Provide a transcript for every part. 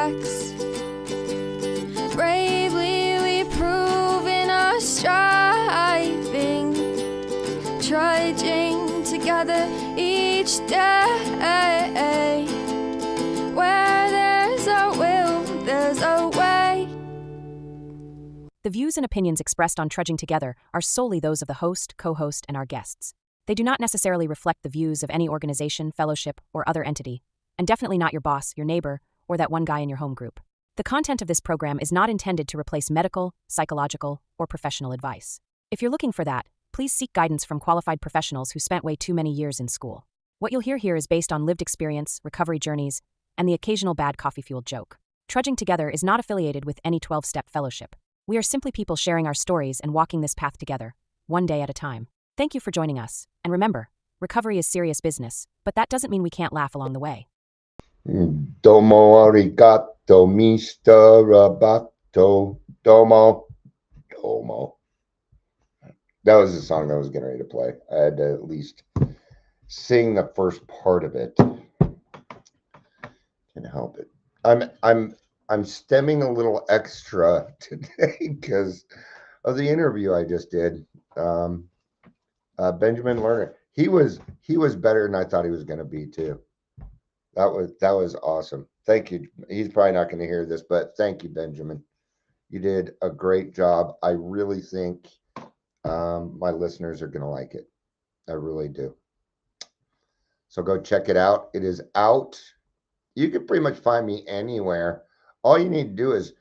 facts. Bravely we prove in our striving, trudging together each day. Where there's a will, there's a way. The views and opinions expressed on Trudging Together are solely those of the host, co-host, and our guests. They do not necessarily reflect the views of any organization, fellowship, or other entity, and definitely not your boss, your neighbor, or that one guy in your home group. The content of this program is not intended to replace medical, psychological, or professional advice. If you're looking for that, please seek guidance from qualified professionals who spent way too many years in school. What you'll hear here is based on lived experience, recovery journeys, and the occasional bad coffee-fueled joke. Trudging Together is not affiliated with any 12-step fellowship. We are simply people sharing our stories and walking this path together, one day at a time. Thank you for joining us, and remember, recovery is serious business, but that doesn't mean we can't laugh along the way. Domo arigato, Mr. Roboto. Domo. That was the song I was getting ready to play. I had to at least sing the first part of it. Can't help it. I'm stemming a little extra today because of the interview I just did. Benjamin Lerner. He was better than I thought he was going to be too. That was awesome. Thank you. He's probably not going to hear this, but thank you, Benjamin. You did a great job. I really think my listeners are going to like it. I really do. So go check it out. It is out. You can pretty much find me anywhere. All you need to do is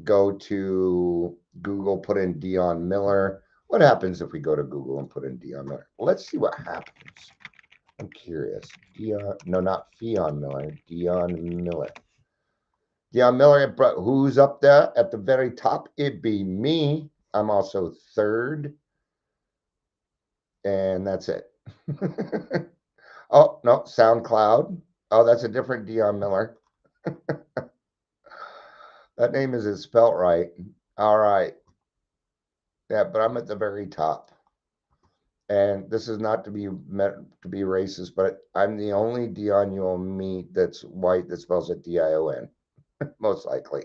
go to Google, put in Dion Miller. What happens if we go to Google and put in Dion Miller? Let's see what happens. I'm curious. Not Fionn Miller. Dion Miller. Dion Miller, who's up there at the very top? It'd be me. I'm also third. And that's it. Oh, no, SoundCloud. Oh, that's a different Dion Miller. That name isn't spelt right. All right. Yeah, but I'm at the very top. And this is not to be meant to be racist, but I'm the only Dion you'll meet that's white that spells it D-I-O-N, most likely.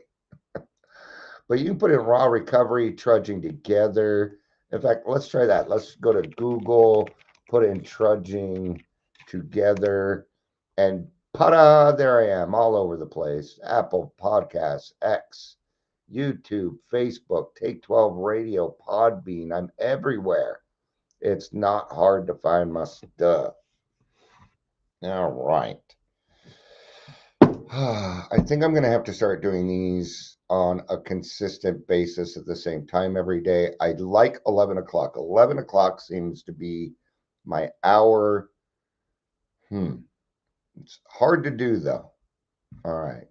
But you can put in raw recovery, trudging together. In fact, let's try that. Let's go to Google, put in trudging together, and ta-da, there I am, all over the place. Apple Podcasts, X, YouTube, Facebook, Take 12 Radio, Podbean. I'm everywhere. It's not hard to find my stuff. All right. I think I'm going to have to start doing these on a consistent basis at the same time every day. I like 11 o'clock. 11 o'clock seems to be my hour. It's hard to do, though. All right.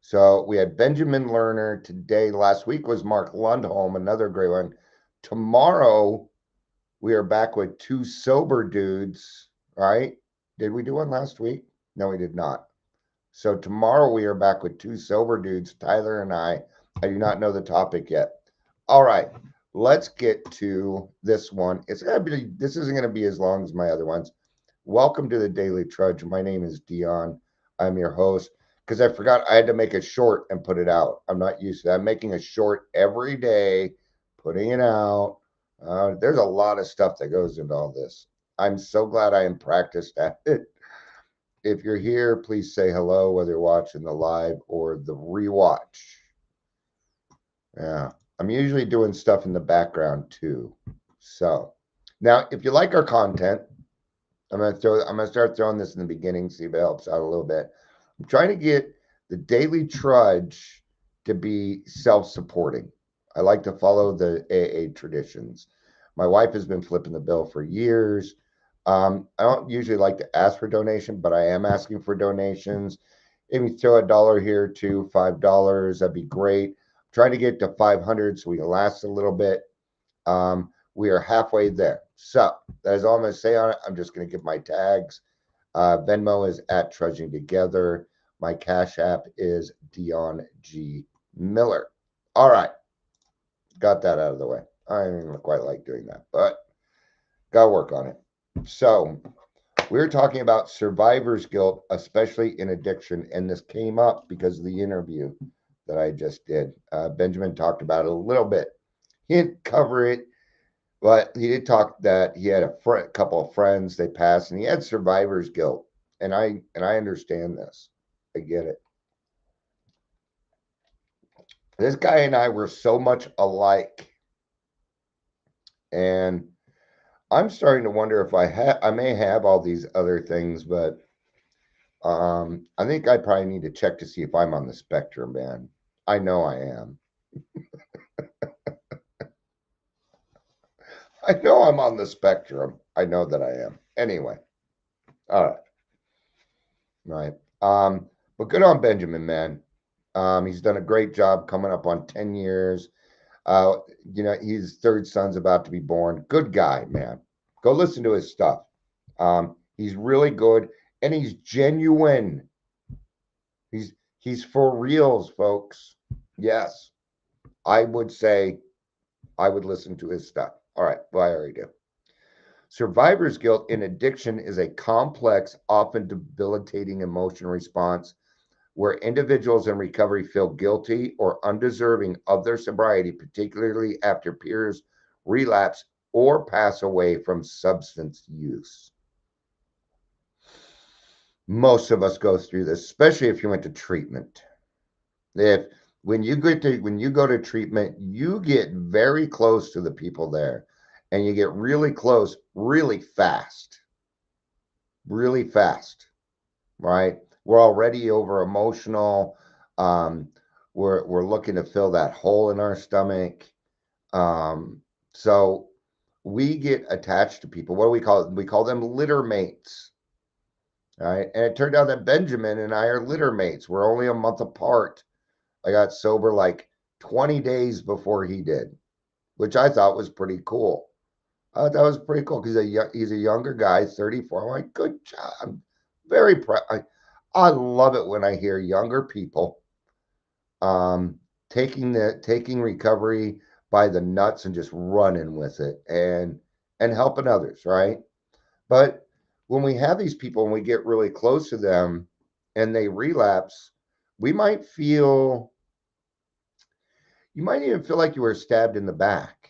So we had Benjamin Lerner today. Last week was Mark Lundholm, another great one. Tomorrow, we are back with two sober dudes, right? Did we do one last week? No, we did not. So tomorrow we are back with two sober dudes, Tyler and I. I do not know the topic yet. All right, let's get to this one. This isn't going to be as long as my other ones. Welcome to the Daily Trudge. My name is Dion. I'm your host. Because I forgot I had to make a short and put it out. I'm not used to that. I'm making a short every day, putting it out. There's a lot of stuff that goes into all this. I'm so glad I am practiced at it. If you're here, please say hello, whether you're watching the live or the rewatch. Yeah, I'm usually doing stuff in the background too. So now, if you like our content, I'm gonna start throwing this in the beginning, see if it helps out a little bit. I'm trying to get the Daily Trudge to be self-supporting. I like to follow the AA traditions. My wife has been flipping the bill for years. I don't usually like to ask for donation, but I am asking for donations. If you throw $1 here to $5, that'd be great. I'm trying to get to 500 so we can last a little bit. We are halfway there. So that is all I'm going to say on it. I'm just going to give my tags. Venmo is at Trudging Together. My Cash App is Dion G. Miller. All right. Got that out of the way. I don't even quite like doing that, but got to work on it. So We're talking about survivor's guilt, especially in addiction, and this came up because of the interview that I just did. Benjamin talked about it a little bit. He didn't cover it, but he did talk that he had a couple of friends, they passed, and he had survivor's guilt. And I understand this. I get it. This guy and I were so much alike, and I'm starting to wonder if I may have all these other things, but I think I probably need to check to see if I'm on the spectrum, man. I know I am. I know I'm on the spectrum. I know that I am. Anyway, all right, right. But good on Benjamin, man. He's done a great job coming up on 10 years. Uh, his third son's about to be born. Good guy, man. Go listen to his stuff. He's really good and he's genuine. He's for reals, folks. Yes, I would say I would listen to his stuff. All right, well, I already do. Survivor's guilt in addiction is a complex, often debilitating emotional response where individuals in recovery feel guilty or undeserving of their sobriety, particularly after peers relapse or pass away from substance use. Most of us go through this, especially if you went to treatment. If when you go to treatment, you get very close to the people there, and you get really close really fast, right? We're already over emotional. We're looking to fill that hole in our stomach. So we get attached to people. What do we call it? We call them litter mates. All right. And it turned out that Benjamin and I are litter mates. We're only a month apart. I got sober like 20 days before he did, which I thought was pretty cool. That was pretty cool because he's a younger guy, 34. I'm like, good job. I'm very proud. I love it when I hear younger people taking recovery by the nuts and just running with it and helping others, right? But when we have these people and we get really close to them and they relapse, you might even feel like you were stabbed in the back.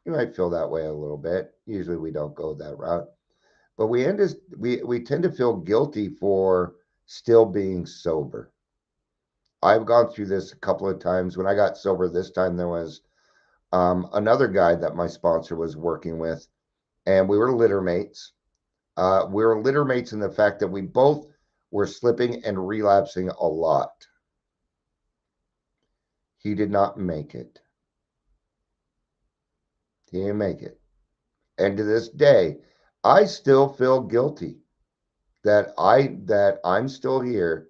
You might feel that way a little bit. Usually we don't go that route. But we tend to feel guilty for still being sober. I've gone through this a couple of times. When I got sober this time, there was another guy that my sponsor was working with, and we were litter mates. We were litter mates in the fact that we both were slipping and relapsing a lot. He did not make it. He didn't make it. And to this day, I still feel guilty that I'm still here.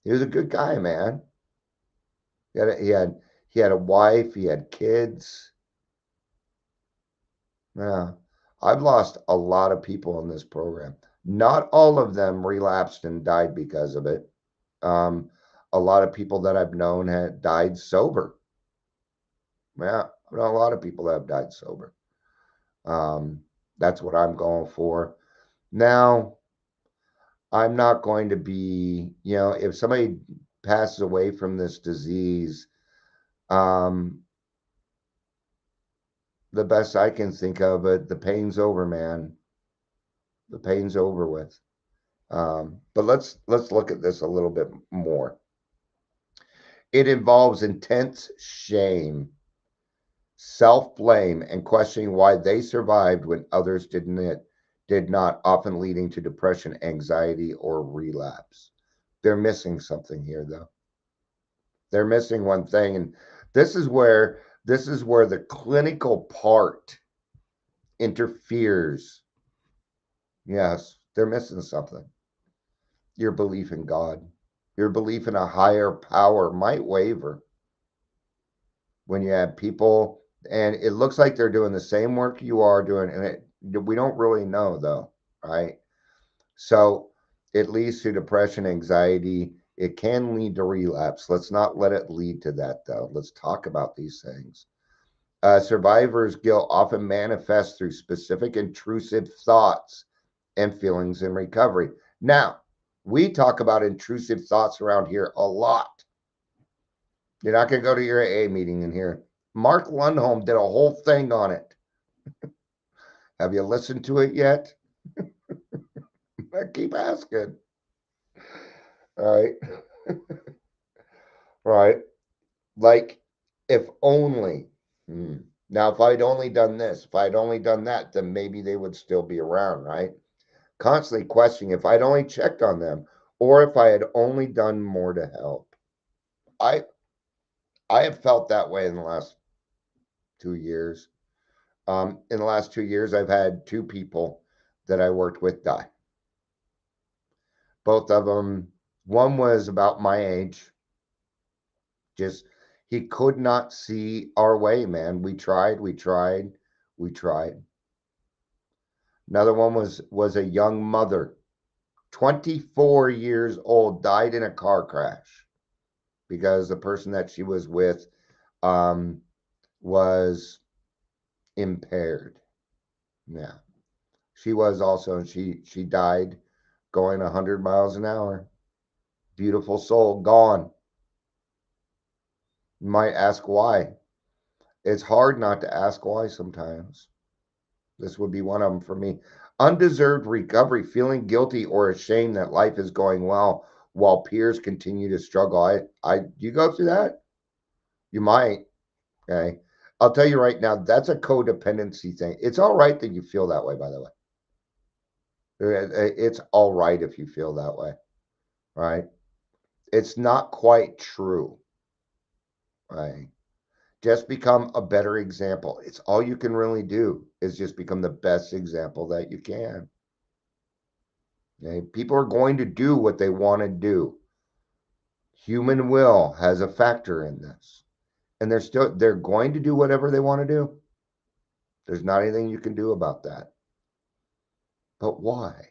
He was a good guy, man. He had a wife, he had kids. Yeah. I've lost a lot of people in this program. Not all of them relapsed and died because of it. A lot of people that I've known had died sober. Yeah, I know a lot of people that have died sober. That's what I'm going for. Now, I'm not going to be, if somebody passes away from this disease, the best I can think of it, the pain's over, man. The pain's over with. But let's look at this a little bit more. It involves intense shame, self-blame, and questioning why they survived when others did not, often leading to depression, anxiety, or relapse. They're missing something here, though. They're missing one thing, and this is where the clinical part interferes. Yes, they're missing something. Your belief in God, your belief in a higher power might waver when you have people, and it looks like they're doing the same work you are doing, and we don't really know, though, right? So it leads to depression, anxiety. It can lead to relapse. Let's not let it lead to that, though. Let's talk about these things. Survivor's guilt often manifests through specific intrusive thoughts and feelings in recovery. Now, we talk about intrusive thoughts around here a lot. You're not going to go to your AA meeting in here. Mark Lundholm did a whole thing on it. Have you listened to it yet? I keep asking. All right. Right. Like, if only. Now, if I'd only done this, if I'd only done that, then maybe they would still be around, right? Constantly questioning if I'd only checked on them or if I had only done more to help. I have felt that way in the last 2 years. In the last 2 years, I've had two people that I worked with die. Both of them, one was about my age. Just, he could not see our way, man. We tried. Another one was a young mother, 24 years old, died in a car crash because the person that she was with was impaired. Yeah. She was also, and she died going 100 miles an hour. Beautiful soul, gone. You might ask why. It's hard not to ask why sometimes. This would be one of them for me. Undeserved recovery, feeling guilty or ashamed that life is going well while peers continue to struggle. You go through that? You might. Okay. I'll tell you right now, that's a codependency thing. It's all right that you feel that way, by the way. It's all right if you feel that way, right? It's not quite true, right? Just become a better example. It's all you can really do is just become the best example that you can. Okay? People are going to do what they want to do. Human will has a factor in this. And they're going to do whatever they want to do. There's not anything you can do about that. But why?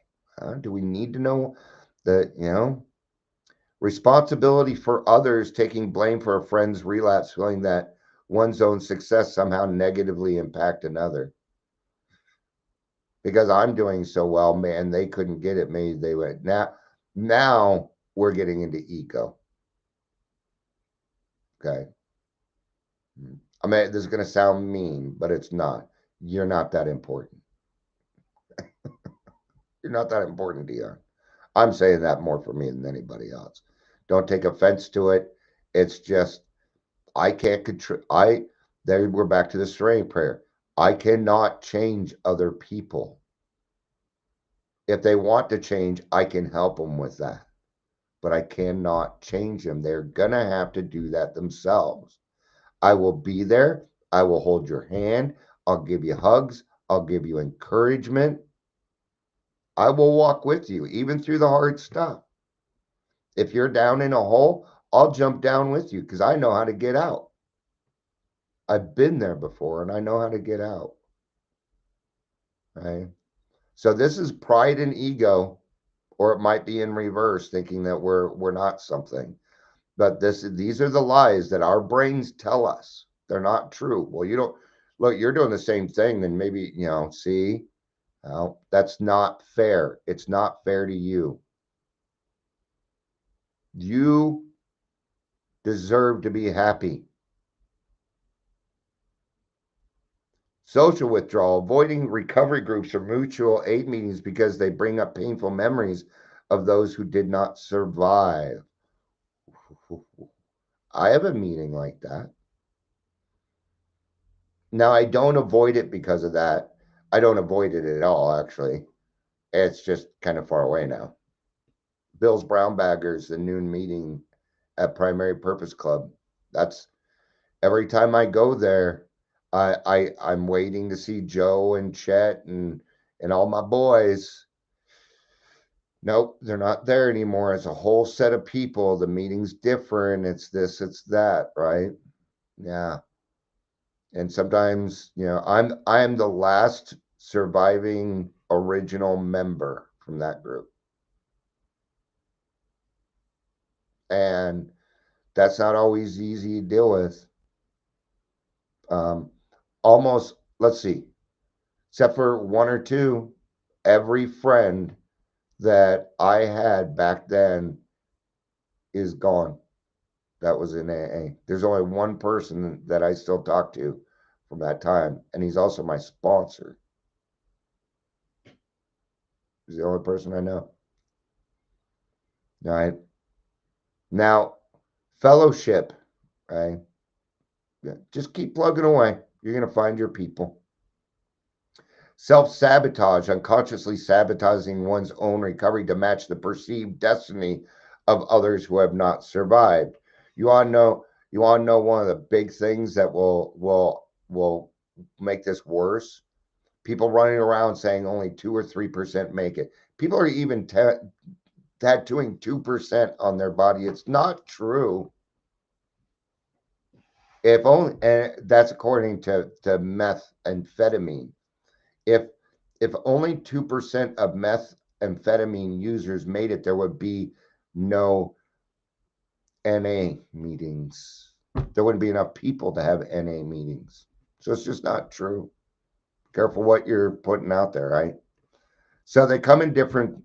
Do we need to know that, responsibility for others, taking blame for a friend's relapse, feeling that one's own success somehow negatively impact another? Because I'm doing so well, man, they couldn't get it. Maybe they would. Now we're getting into ego. Okay. I mean, this is going to sound mean, but it's not. You're not that important. You're not that important, Dion. I'm saying that more for me than anybody else. Don't take offense to it. It's just, I can't control. There we're back to the serenity prayer. I cannot change other people. If they want to change, I can help them with that. But I cannot change them. They're going to have to do that themselves. I will be there. I will hold your hand. I'll give you hugs. I'll give you encouragement. I will walk with you, even through the hard stuff. If you're down in a hole, I'll jump down with you because I know how to get out. I've been there before and I know how to get out. Right? So this is pride and ego, or it might be in reverse, thinking that we're not something. But these are the lies that our brains tell us. They're not true. Well, you don't look, you're doing the same thing, then maybe, see, well, that's not fair. It's not fair to you. You deserve to be happy. Social withdrawal, avoiding recovery groups or mutual aid meetings because they bring up painful memories of those who did not survive. I have a meeting like that. Now, I don't avoid it because of that. I don't avoid it at all, actually. It's just kind of far away now. Bill's Brown Baggers, the noon meeting at Primary Purpose Club. That's every time I go there, I'm waiting to see Joe and Chet and all my boys. Nope, they're not there anymore. It's a whole set of people. The meeting's different. It's this, it's that, right? Yeah. And sometimes, I am the last surviving original member from that group. And that's not always easy to deal with. Almost, let's see, except for one or two, every friend that I had back then is gone. That was in AA. There's only one person that I still talk to from that time, and he's also my sponsor. He's the only person I know. All right. Now, fellowship, right? Just keep plugging away. You're going to find your people. Self-sabotage, unconsciously sabotaging one's own recovery to match the perceived destiny of others who have not survived. You want to know one of the big things that will make this worse? People running around saying only 2 or 3% make it. People are even tattooing 2% on their body. It's not true. If only, and that's according to methamphetamine. If only 2% of methamphetamine users made it, there would be no NA meetings. There wouldn't be enough people to have NA meetings. So it's just not true. Careful what you're putting out there, right? So they come in different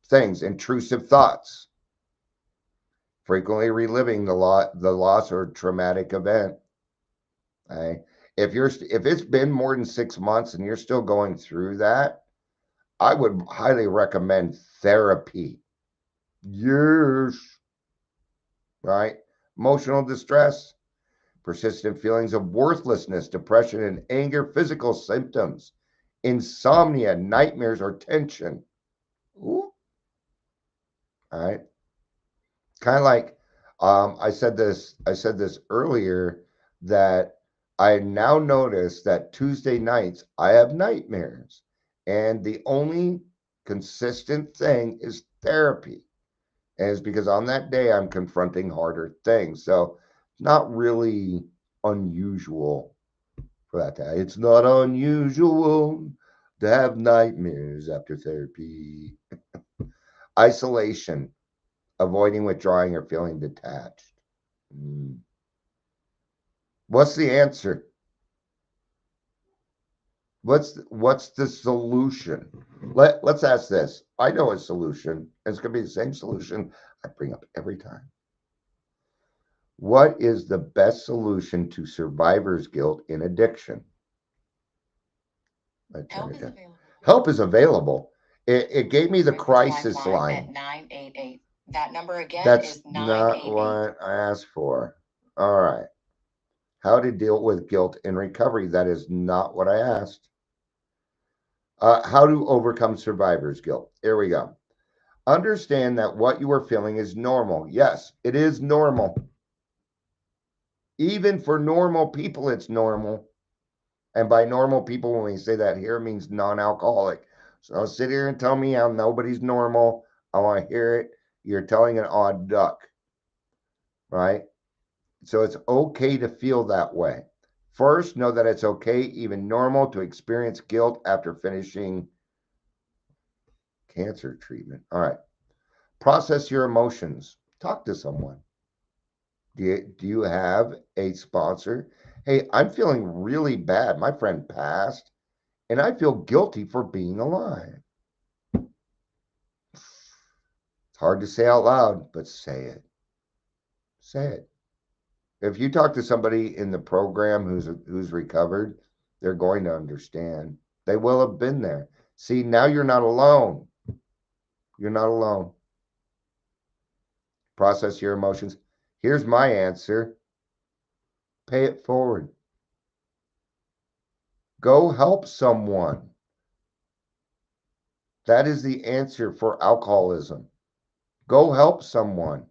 things. Intrusive thoughts, frequently reliving the loss or traumatic event. Okay? If it's been more than 6 months and you're still going through that, I would highly recommend therapy. Yes. Right? Emotional distress, persistent feelings of worthlessness, depression and anger, physical symptoms, insomnia, nightmares, or tension. Ooh. All right. Kind of like I said this earlier, that I now notice that Tuesday nights I have nightmares, and the only consistent thing is therapy. And it's because on that day I'm confronting harder things. So it's not really unusual for that day. It's not unusual to have nightmares after therapy. Isolation, avoiding, withdrawing, or feeling detached. What's the answer? What's the solution? Let's ask this. I know a solution. It's going to be the same solution I bring up every time. What is the best solution to survivor's guilt in addiction? Help is available. Help is available. It gave me the crisis line. At 988. That number again That's is not 988. what I asked for. All right. How to deal with guilt in recovery. That is not what I asked. How to overcome survivor's guilt. Here we go. Understand that what you are feeling is normal. Yes, it is normal. Even for normal people, it's normal. And by normal people, when we say that here, it means non-alcoholic. So don't sit here and tell me how nobody's normal. I want to hear it. You're telling an odd duck, right? So it's okay to feel that way. First, know that it's okay, even normal, to experience guilt after finishing cancer treatment. All right. Process your emotions. Talk to someone. Do you have a sponsor? Hey, I'm feeling really bad. My friend passed, and I feel guilty for being alive. It's hard to say out loud, but say it. Say it. If you talk to somebody in the program who's recovered, they're going to understand. They will have been there. See, now you're not alone. You're not alone. Process your emotions. Here's my answer. Pay it forward. Go help someone. That is the answer for alcoholism. Go help someone.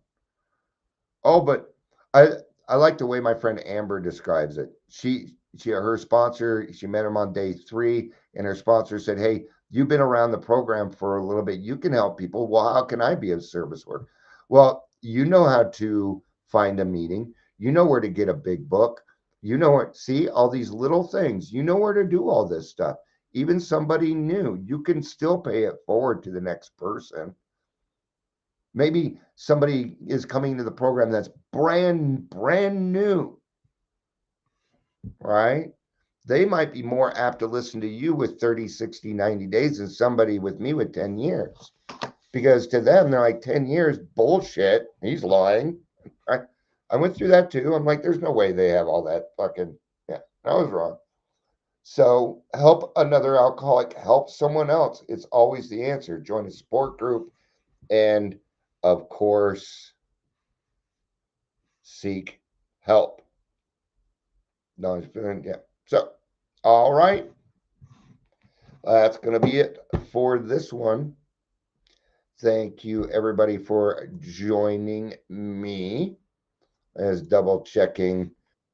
Oh, but I like the way my friend Amber describes it. Her sponsor, she met him on day 3, and her sponsor said, "Hey, you've been around the program for a little bit. You can help people." Well, how can I be of service work? Well, you know how to find a meeting. You know where to get a big book. You know what? See all these little things. You know where to do all this stuff. Even somebody new, you can still pay it forward to the next person. Maybe somebody is coming to the program that's brand new, right? they might be more apt to listen to you with 30, 60, 90 days than somebody with me with 10 years. Because to them, they're like, 10 years, bullshit. He's lying. I went through that too. I'm like, there's no way they have all that fucking, yeah, I was wrong. So help another alcoholic, help someone else. It's always the answer. Join a support group. And of course, seek help. No, yeah. So, all right. That's going to be it for this one. Thank you, everybody, for joining me. As double checking,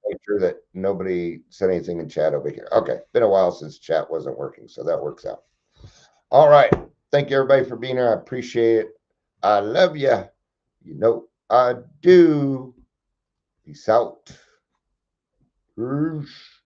make sure that nobody said anything in chat over here. Okay, been a while since chat wasn't working, so that works out. All right. Thank you, everybody, for being here. I appreciate it. I love you. You know I do. Peace out. Peace.